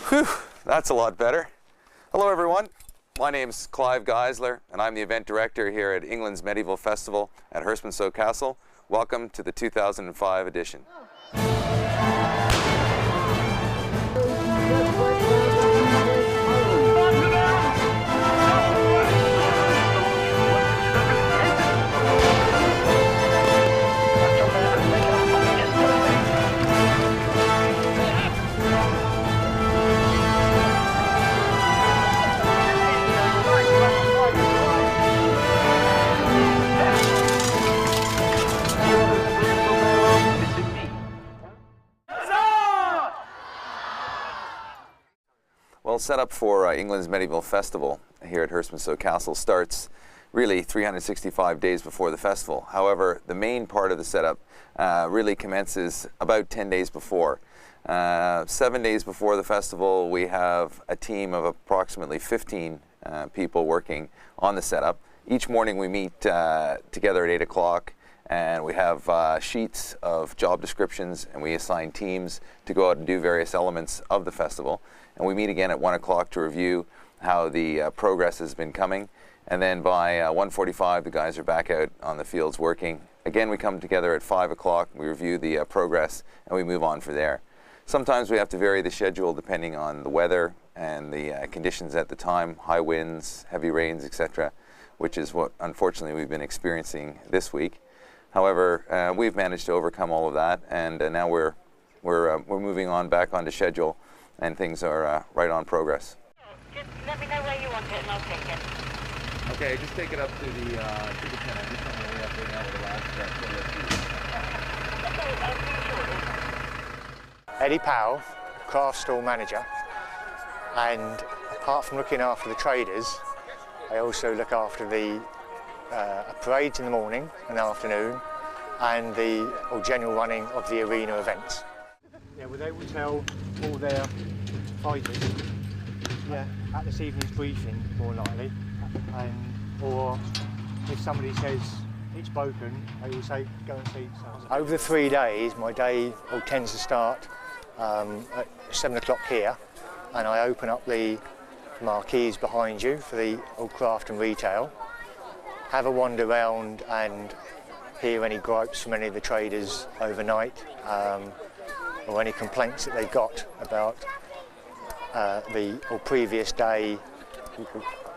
Whew, that's a lot better. Hello everyone, my name's Clive Geisler and I'm the event director here at England's Medieval Festival at Hurstmonceux Castle. Welcome to the 2005 edition. Well, setup for England's Medieval Festival here at Hurstmonceux Castle starts really 365 days before the festival. However, the main part of the setup really commences about 10 days before. 7 days before the festival, we have a team of approximately 15 people working on the setup. Each morning we meet together at 8 o'clock and we have sheets of job descriptions and we assign teams to go out and do various elements of the festival. And we meet again at 1 o'clock to review how the progress has been coming. And then by 1:45, the guys are back out on the fields working. Again, we come together at 5 o'clock, we review the progress, and we move on from there. Sometimes we have to vary the schedule depending on the weather and the conditions at the time, high winds, heavy rains, etc., which is what unfortunately we've been experiencing this week. However, we've managed to overcome all of that, and now we're moving on back onto schedule, and things are right on progress. Just let me know where you want it and I'll take it. Okay, just take it up to the tent. I'm just on the way up there now with the last Eddie Powell, craft store manager, and apart from looking after the traders, I also look after the parades in the morning and afternoon and the general running of the arena events. Yeah, well, they will tell all their fighters at this evening's briefing, more likely, or if somebody says it's broken, they will say go and see. Over the 3 days, my day tends to start at 7 o'clock here, and I open up the marquees behind you for the craft and retail, have a wander around and hear any gripes from any of the traders overnight, or any complaints that they've got about the previous day,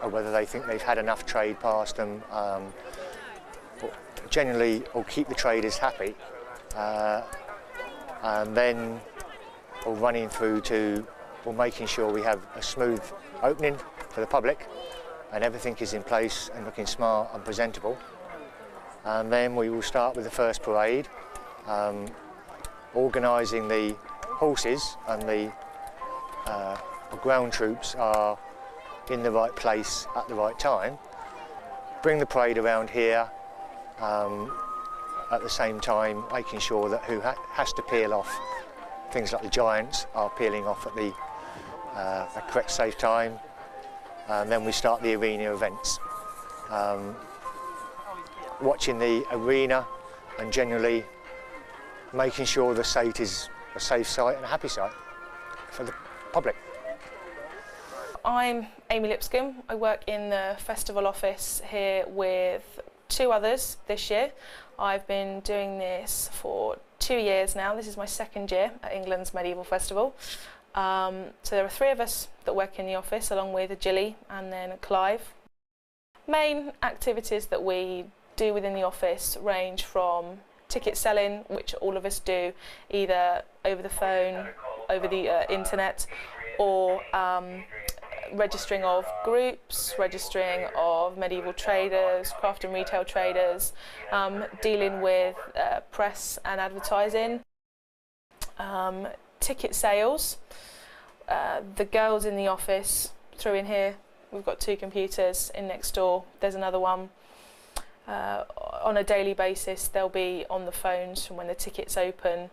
or whether they think they've had enough trade past them. Generally, keep the traders happy, and then running through to making sure we have a smooth opening for the public and everything is in place and looking smart and presentable. And then we will start with the first parade, organising the horses, and the ground troops are in the right place at the right time. Bring the parade around here, at the same time making sure that who has to peel off, things like the giants, are peeling off at the correct safe time. And then we start the arena events. Watching the arena and generally making sure the site is a safe site and a happy site for the public. I'm Amy Lipscomb. I work in the festival office here with 2 others this year. I've been doing this for 2 years now. This is my 2nd year at England's Medieval Festival. So there are 3 of us that work in the office, along with Gilly and then Clive. Main activities that we do within the office range from ticket selling, which all of us do either over the phone, over the internet, or registering of groups, registering of medieval traders, craft and retail traders, dealing with press and advertising, ticket sales. The girls in the office, through in here, we've got 2 computers. In next door there's another one. On a daily basis they'll be on the phones from when the tickets open,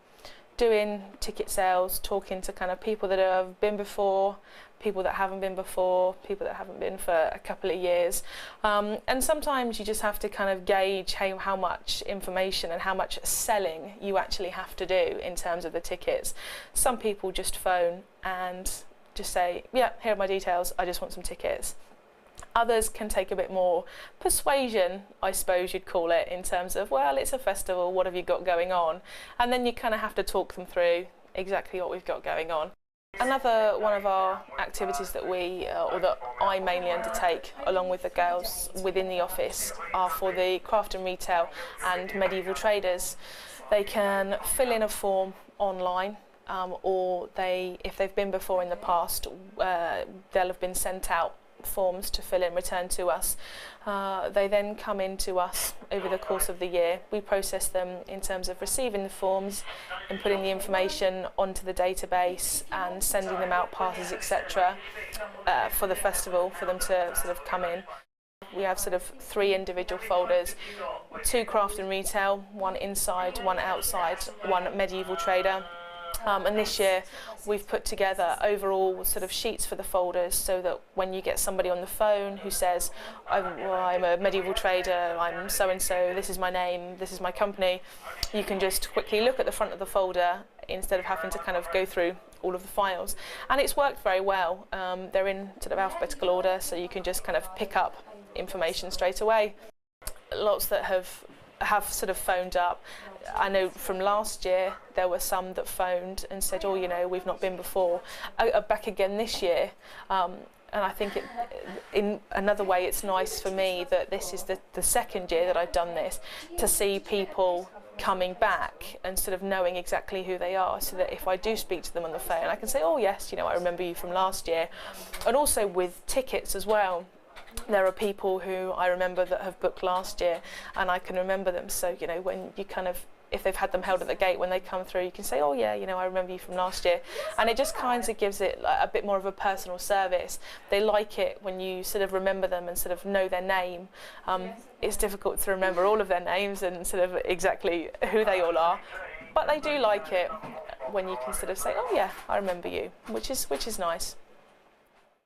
doing ticket sales, talking to kind of people that have been before, people that haven't been before, people that haven't been for a couple of years. And sometimes you just have to kind of gauge how much information and how much selling you actually have to do in terms of the tickets. Some people just phone and just say, yeah, here are my details, I just want some tickets. Others can take a bit more persuasion, I suppose you'd call it, in terms of, well, it's a festival, what have you got going on? And then you kind of have to talk them through exactly what we've got going on. Another one of our activities that or that I mainly undertake along with the girls within the office are for the craft and retail and medieval traders. They can fill in a form online, or if they've been before in the past, they'll have been sent out forms to fill in, return to us. They then come in to us over the course of the year. We process them in terms of receiving the forms and putting the information onto the database and sending them out passes, etc. For the festival, for them to sort of come in. We have sort of 3 individual folders, 2 craft and retail, 1 inside, 1 outside, 1 medieval trader. And this year we've put together overall sort of sheets for the folders, so that when you get somebody on the phone who says, I'm a medieval trader, I'm so-and-so, this is my name, this is my company, you can just quickly look at the front of the folder instead of having to kind of go through all of the files. And it's worked very well. They're in sort of alphabetical order, so you can just kind of pick up information straight away. Lots that have sort of phoned up. I know from last year there were some that phoned and said, oh, you know, we've not been before. Back again this year, and I think in another way it's nice for me that this is the second year that I've done this, to see people coming back and sort of knowing exactly who they are, so that if I do speak to them on the phone I can say, oh yes, you know, I remember you from last year. And also with tickets as well, there are people who I remember that have booked last year and I can remember them, so you know, when you kind of, if they've had them held at the gate, when they come through you can say, oh yeah, you know, I remember you from last year. And it just kind of gives it a bit more of a personal service. They like it when you sort of remember them and sort of know their name. It's difficult to remember all of their names and sort of exactly who they all are, but they do like it when you can sort of say, oh yeah, I remember you, which is nice.